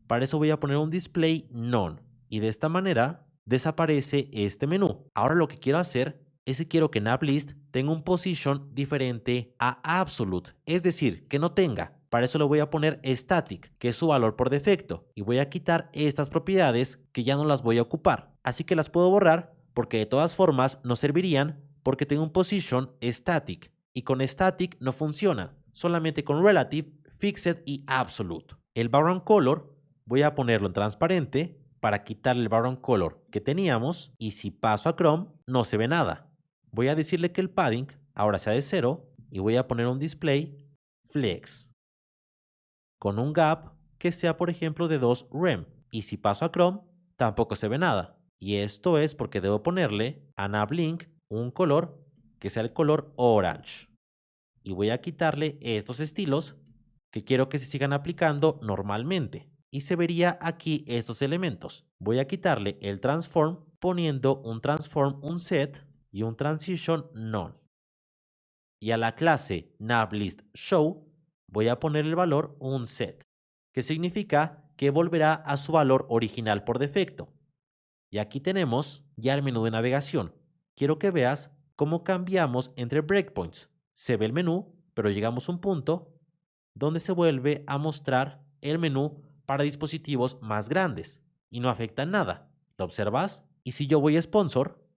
A: Para eso voy a poner un display none. Y de esta manera desaparece este menú. Ahora lo que quiero hacer es que quiero que navlist tenga un position diferente a absolute. Es decir, que no tenga. Para eso le voy a poner static, que es su valor por defecto. Y voy a quitar estas propiedades que ya no las voy a ocupar. Así que las puedo borrar porque de todas formas no servirían porque tengo un position static. Y con static no funciona. Solamente con relative, fixed y absolute. El background color voy a ponerlo en transparente para quitarle el background color que teníamos. Y si paso a Chrome no se ve nada. Voy a decirle que el padding ahora sea de 0 y voy a poner un display flex con un gap que sea por ejemplo de 2 rem. Y si paso a Chrome tampoco se ve nada. Y esto es porque debo ponerle a NavLink un color que sea el color orange. Y voy a quitarle estos estilos que quiero que se sigan aplicando normalmente. Y se vería aquí estos elementos. Voy a quitarle el transform poniendo un transform unset y un transition none. Y a la clase navListShow voy a poner el valor unset, que significa que volverá a su valor original por defecto. Y aquí tenemos ya el menú de navegación. Quiero que veas cómo cambiamos entre breakpoints. Se ve el menú, pero llegamos a un punto donde se vuelve a mostrar el menú para dispositivos más grandes y no afecta en nada. ¿Lo observas? Y si yo voy a sponsor,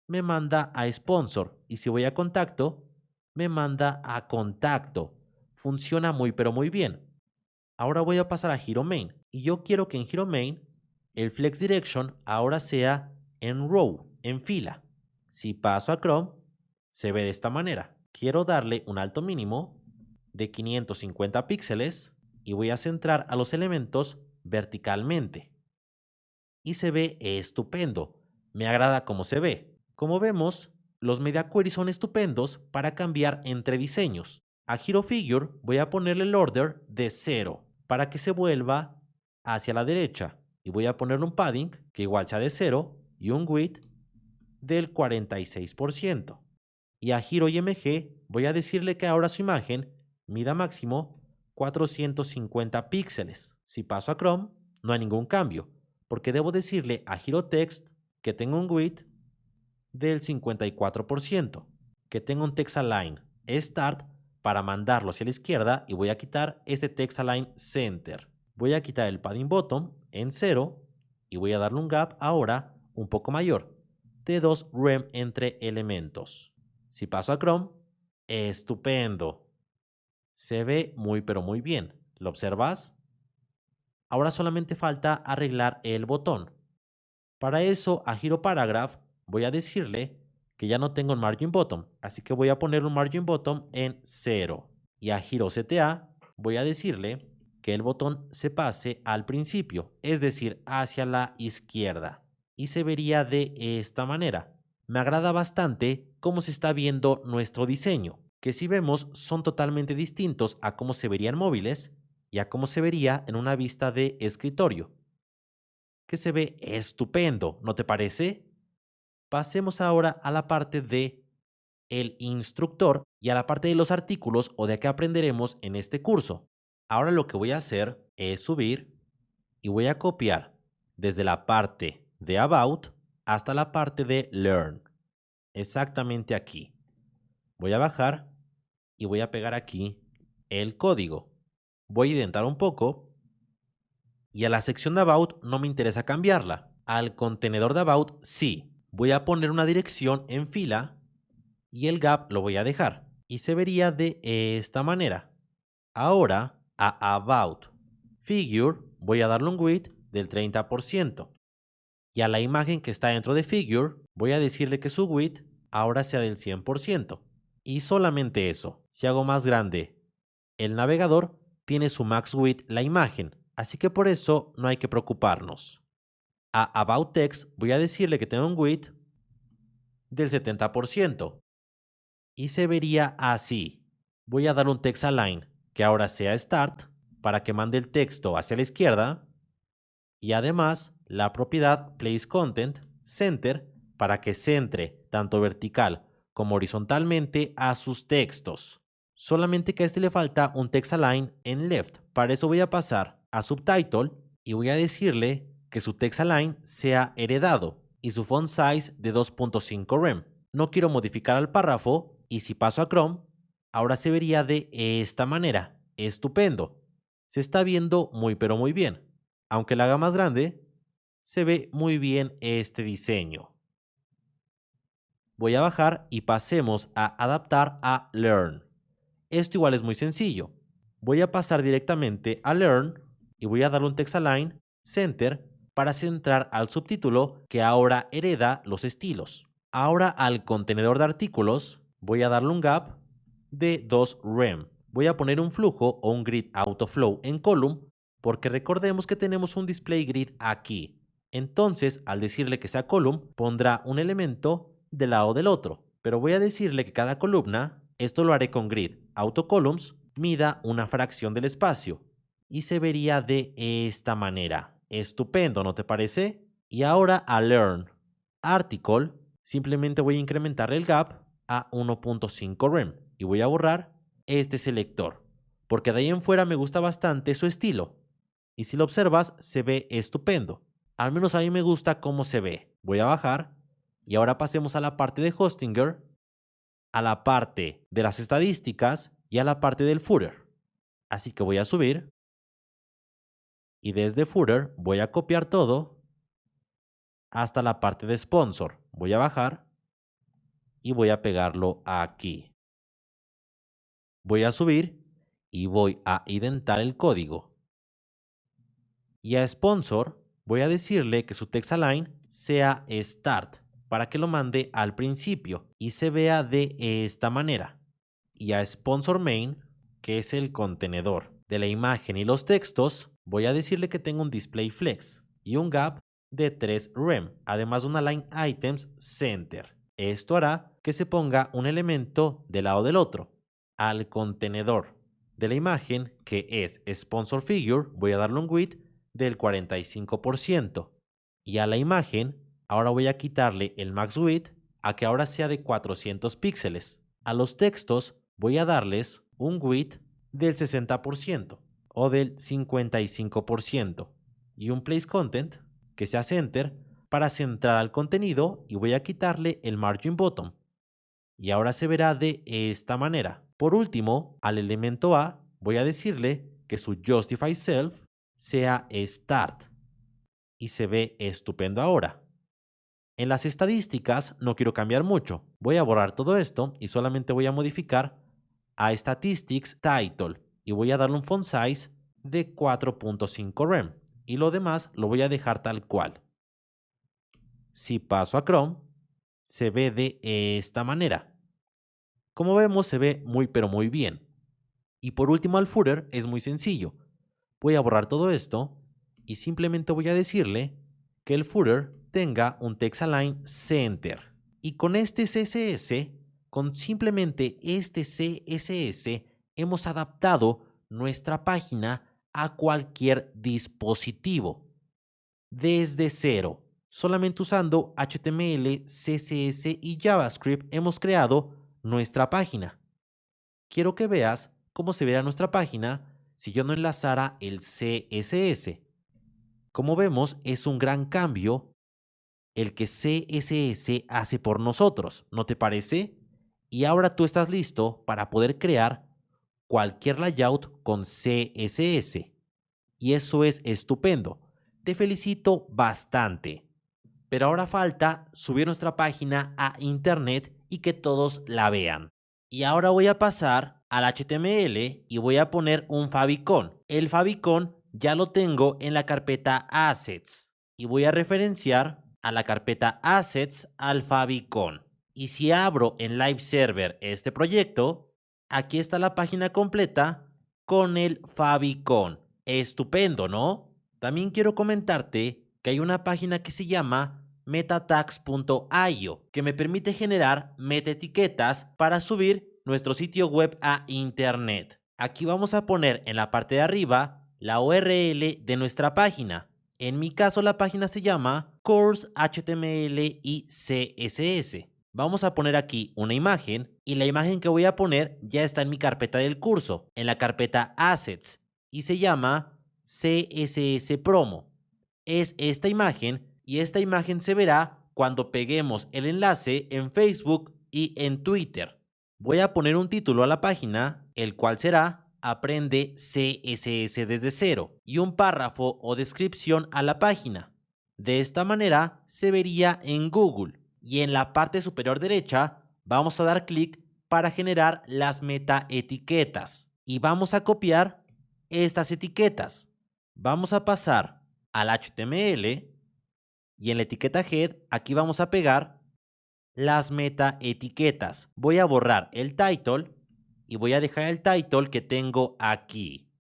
A: me manda a sponsor. Y si voy a contacto, me manda a contacto. Funciona muy pero muy bien. Ahora voy a pasar a Hero Main. Y yo quiero que en Hero Main el Flex Direction ahora sea en row, en fila. Si paso a Chrome, se ve de esta manera. Quiero darle un alto mínimo de 550 píxeles y voy a centrar a los elementos verticalmente. Y se ve estupendo. Me agrada cómo se ve. Como vemos, los media queries son estupendos para cambiar entre diseños. A Hero Figure voy a ponerle el order de 0 para que se vuelva hacia la derecha. Y voy a ponerle un padding que igual sea de 0 y un width del 46%. Y a Hero IMG voy a decirle que ahora su imagen mida máximo 450 píxeles. Si paso a Chrome, no hay ningún cambio, porque debo decirle a Hero Text que tenga un width del 54%, que tenga un text align start para mandarlo hacia la izquierda y voy a quitar este text align center. Voy a quitar el padding bottom en 0 y voy a darle un gap ahora un poco mayor de 2 rem entre elementos. Si paso a Chrome, estupendo. Se ve muy pero muy bien. ¿Lo observas? Ahora solamente falta arreglar el botón. Para eso a Hero Paragraph voy a decirle que ya no tengo un margin bottom, así que voy a poner un margin bottom en 0. Y a Hero CTA voy a decirle que el botón se pase al principio, es decir, hacia la izquierda. Y se vería de esta manera. Me agrada bastante cómo se está viendo nuestro diseño, que si vemos son totalmente distintos a cómo se verían móviles y a cómo se vería en una vista de escritorio, que se ve estupendo, ¿no te parece? Pasemos ahora a la parte de el instructor y a la parte de los artículos o de qué aprenderemos en este curso. Ahora lo que voy a hacer es subir y voy a copiar desde la parte de About hasta la parte de Learn. Exactamente aquí. Voy a bajar y voy a pegar aquí el código. Voy a indentar un poco y a la sección de About no me interesa cambiarla. Al contenedor de About sí. Voy a poner una dirección en fila y el gap lo voy a dejar. Y se vería de esta manera. Ahora a About Figure voy a darle un width del 30%. Y a la imagen que está dentro de Figure voy a decirle que su width ahora sea del 100%. Y solamente eso. Si hago más grande el navegador, tiene su max width la imagen. Así que por eso no hay que preocuparnos. A About Text voy a decirle que tenga un width del 70%. Y se vería así. Voy a dar un text align que ahora sea start para que mande el texto hacia la izquierda y además la propiedad place content center para que centre tanto vertical como horizontalmente a sus textos. Solamente que a este le falta un text align en left. Para eso voy a pasar a subtitle y voy a decirle que su text align sea heredado y su font size de 2.5 rem. No quiero modificar al párrafo y si paso a Chrome, ahora se vería de esta manera. Estupendo. Se está viendo muy pero muy bien. Aunque la haga más grande, se ve muy bien este diseño. Voy a bajar y pasemos a adaptar a Learn. Esto igual es muy sencillo. Voy a pasar directamente a Learn y voy a darle un text align center para centrar al subtítulo que ahora hereda los estilos. Ahora al contenedor de artículos voy a darle un gap de 2 rem. Voy a poner un flujo o un grid autoflow en column porque recordemos que tenemos un display grid aquí. Entonces, al decirle que sea column, pondrá un elemento del lado del otro. Pero voy a decirle que cada columna, esto lo haré con grid autocolumns, mida una fracción del espacio. Y se vería de esta manera. Estupendo, ¿no te parece? Y ahora a learn article, simplemente voy a incrementar el gap a 1.5 rem. Y voy a borrar este selector. Porque de ahí en fuera me gusta bastante su estilo. Y si lo observas, se ve estupendo. Al menos a mí me gusta cómo se ve. Voy a bajar y ahora pasemos a la parte de Hostinger, a la parte de las estadísticas y a la parte del footer. Así que voy a subir y desde footer voy a copiar todo hasta la parte de sponsor. Voy a bajar y voy a pegarlo aquí. Voy a subir y voy a indentar el código. Y a sponsor voy a decirle que su text align sea start para que lo mande al principio y se vea de esta manera. Y a sponsor main, que es el contenedor de la imagen y los textos, voy a decirle que tenga un display flex y un gap de 3 rem, además de una line items center. Esto hará que se ponga un elemento del lado del otro. Al contenedor de la imagen, que es sponsor figure, voy a darle un width del 45%. Y a la imagen, ahora voy a quitarle el max width a que ahora sea de 400 píxeles. A los textos voy a darles un width del 60% o del 55% y un place content que sea center para centrar al contenido y voy a quitarle el margin bottom. Y ahora se verá de esta manera. Por último, al elemento A voy a decirle que su justify self sea start y se ve estupendo ahora. En las estadísticas no quiero cambiar mucho. Voy a borrar todo esto y solamente voy a modificar a statistics title y voy a darle un font size de 4.5 rem y lo demás lo voy a dejar tal cual. Si paso a Chrome, se ve de esta manera. Como vemos, se ve muy pero muy bien. Y por último, al footer es muy sencillo. Voy a borrar todo esto y simplemente voy a decirle que el footer tenga un text align center. Y con este CSS, con simplemente este CSS, hemos adaptado nuestra página a cualquier dispositivo. Desde cero. Solamente usando HTML, CSS y JavaScript hemos creado nuestra página. Quiero que veas cómo se verá nuestra página si yo no enlazara el CSS. Como vemos, es un gran cambio el que CSS hace por nosotros, ¿no te parece? Y ahora tú estás listo para poder crear cualquier layout con CSS. Y eso es estupendo. Te felicito bastante. Pero ahora falta subir nuestra página a internet y que todos la vean. Y ahora voy a pasar al HTML y voy a poner un favicon. El favicon ya lo tengo en la carpeta Assets. Y voy a referenciar a la carpeta Assets al favicon. Y si abro en Live Server este proyecto, aquí está la página completa con el favicon. Estupendo, ¿no? También quiero comentarte que hay una página que se llama metatags.io que me permite generar metaetiquetas para subir nuestro sitio web a internet. Aquí vamos a poner en la parte de arriba la URL de nuestra página. En mi caso la página se llama Course HTML y CSS. Vamos a poner aquí una imagen y la imagen que voy a poner ya está en mi carpeta del curso, en la carpeta Assets y se llama CSS Promo. Es esta imagen y esta imagen se verá cuando peguemos el enlace en Facebook y en Twitter. Voy a poner un título a la página, el cual será Aprende CSS desde cero y un párrafo o descripción a la página. De esta manera se vería en Google y en la parte superior derecha vamos a dar clic para generar las metaetiquetas y vamos a copiar estas etiquetas. Vamos a pasar al HTML y en la etiqueta head aquí vamos a pegar las metaetiquetas. Voy a borrar el title y voy a dejar el title que tengo aquí.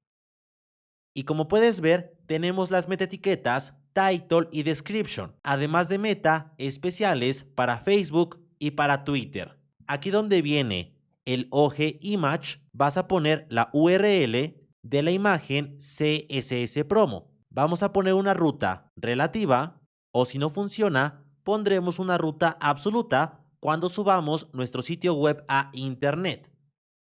A: Y como puedes ver, tenemos las metaetiquetas title y description, además de meta especiales para Facebook y para Twitter. Aquí donde viene el OG Image, vas a poner la URL de la imagen CSS Promo. Vamos a poner una ruta relativa, o si no funciona, pondremos una ruta absoluta cuando subamos nuestro sitio web a internet.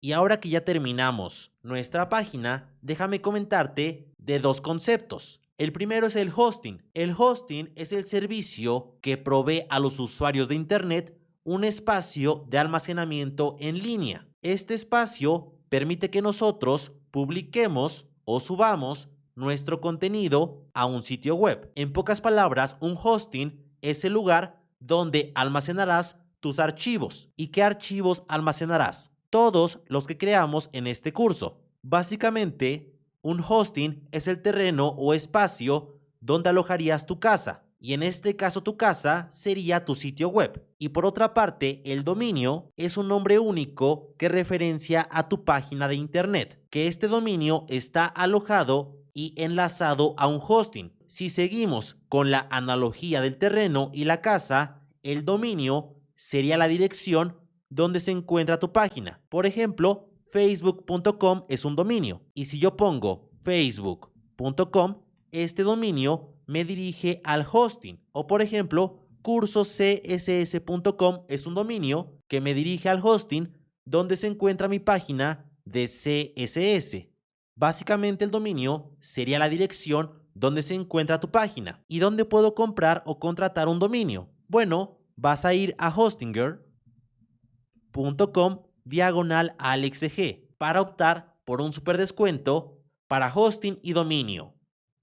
A: Y ahora que ya terminamos nuestra página, déjame comentarte de dos conceptos. El primero es el hosting. El hosting es el servicio que provee a los usuarios de internet un espacio de almacenamiento en línea. Este espacio permite que nosotros publiquemos o subamos nuestro contenido a un sitio web. En pocas palabras, un hosting es el lugar donde almacenarás tus archivos. ¿Y qué archivos almacenarás? Todos los que creamos en este curso. Básicamente, un hosting es el terreno o espacio donde alojarías tu casa. Y en este caso tu casa sería tu sitio web. Y por otra parte, el dominio es un nombre único que referencia a tu página de internet, que este dominio está alojado y enlazado a un hosting. Si seguimos con la analogía del terreno y la casa, el dominio sería la dirección donde se encuentra tu página. Por ejemplo, facebook.com es un dominio. Y si yo pongo facebook.com, este dominio me dirige al hosting. O por ejemplo, cursoscss.com es un dominio que me dirige al hosting donde se encuentra mi página de CSS. Básicamente el dominio sería la dirección donde se encuentra tu página. ¿Y dónde puedo comprar o contratar un dominio? Bueno, vas a ir a hostinger.com/AlexG para optar por un super descuento para hosting y dominio.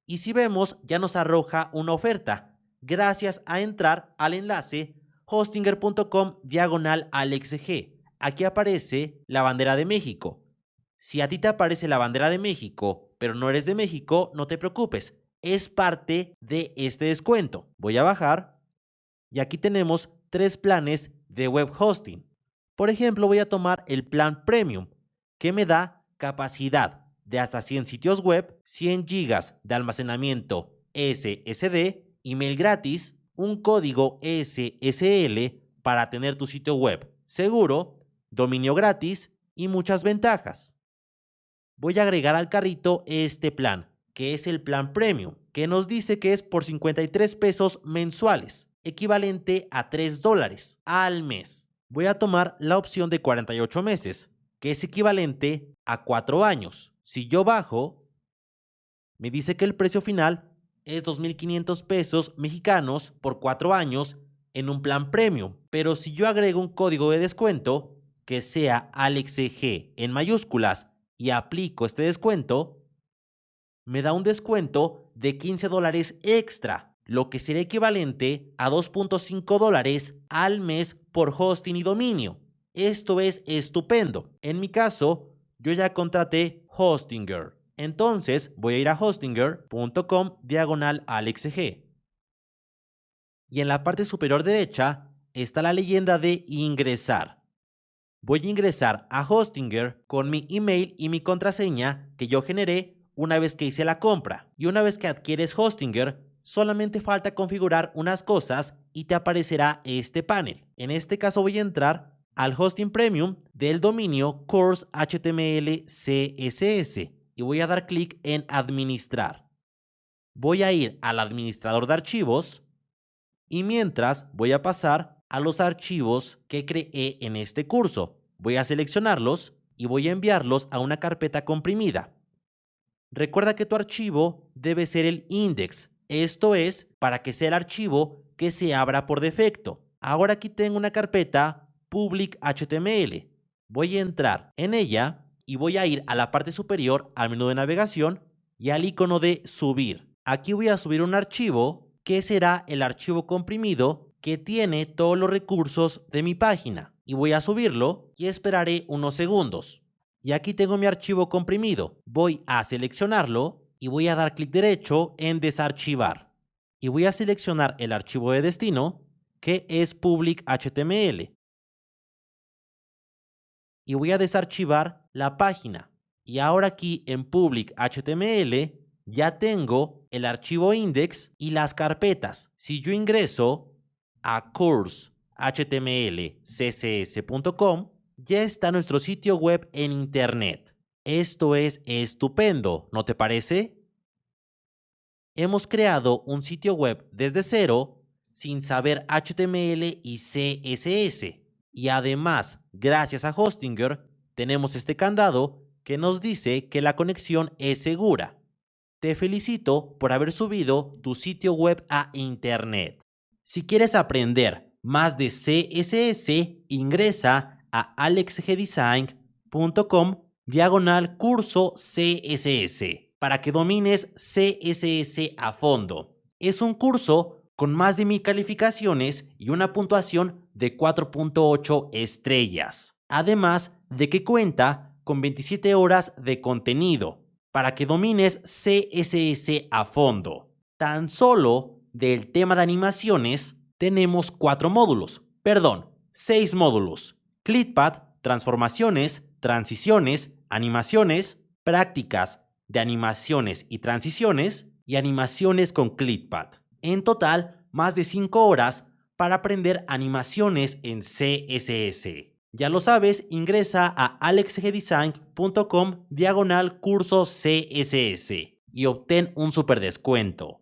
A: Y si vemos, ya nos arroja una oferta gracias a entrar al enlace hostinger.com/AlexG. Aquí aparece la bandera de México. Si a ti te aparece la bandera de México, pero no eres de México, no te preocupes, es parte de este descuento. Voy a bajar y aquí tenemos 3 planes de web hosting. Por ejemplo, voy a tomar el plan Premium, que me da capacidad de hasta 100 sitios web, 100 GB de almacenamiento SSD, email gratis, un código SSL para tener tu sitio web seguro, dominio gratis y muchas ventajas. Voy a agregar al carrito este plan, que es el plan Premium, que nos dice que es por 53 pesos mensuales, equivalente a $3 al mes. Voy a tomar la opción de 48 meses, que es equivalente a 4 años. Si yo bajo, me dice que el precio final es 2.500 pesos mexicanos por 4 años en un plan Premium. Pero si yo agrego un código de descuento, que sea AlexG en mayúsculas, y aplico este descuento, me da un descuento de $15 extra, lo que será equivalente a $2.5 al mes por hosting y dominio. Esto es estupendo. En mi caso, yo ya contraté Hostinger. Entonces voy a ir a hostinger.com/AlexG. Y en la parte superior derecha está la leyenda de ingresar. Voy a ingresar a Hostinger con mi email y mi contraseña que yo generé una vez que hice la compra. Y una vez que adquieres Hostinger, solamente falta configurar unas cosas y te aparecerá este panel. En este caso voy a entrar al hosting premium del dominio Course HTML CSS y voy a dar clic en administrar. Voy a ir al administrador de archivos y mientras voy a pasar a los archivos que creé en este curso. Voy a seleccionarlos y voy a enviarlos a una carpeta comprimida. Recuerda que tu archivo debe ser el index, esto es, para que sea el archivo que se abra por defecto. Ahora aquí tengo una carpeta public HTML. Voy a entrar en ella y voy a ir a la parte superior al menú de navegación y al icono de subir. Aquí voy a subir un archivo que será el archivo comprimido que tiene todos los recursos de mi página. Y voy a subirlo y esperaré unos segundos. Y aquí tengo mi archivo comprimido. Voy a seleccionarlo y voy a dar clic derecho en desarchivar. Y voy a seleccionar el archivo de destino, que es public HTML. Y voy a desarchivar la página. Y ahora aquí en public HTML ya tengo el archivo index y las carpetas. Si yo ingreso a course.html.css.com, ya está nuestro sitio web en internet. Esto es estupendo, ¿no te parece? Hemos creado un sitio web desde cero sin saber HTML y CSS. Y además, gracias a Hostinger, tenemos este candado que nos dice que la conexión es segura. Te felicito por haber subido tu sitio web a internet. Si quieres aprender más de CSS, ingresa a alexgdesign.com/curso CSS para que domines CSS a fondo. Es un curso con más de 1000 calificaciones y una puntuación de 4.8 estrellas. Además de que cuenta con 27 horas de contenido para que domines CSS a fondo. Tan solo del tema de animaciones tenemos 6 módulos. ClipPad, transformaciones, transiciones, animaciones, prácticas de animaciones y transiciones y animaciones con ClipPad. En total, más de 5 horas para aprender animaciones en CSS. Ya lo sabes, ingresa a alexgdesign.com/curso CSS y obtén un super descuento.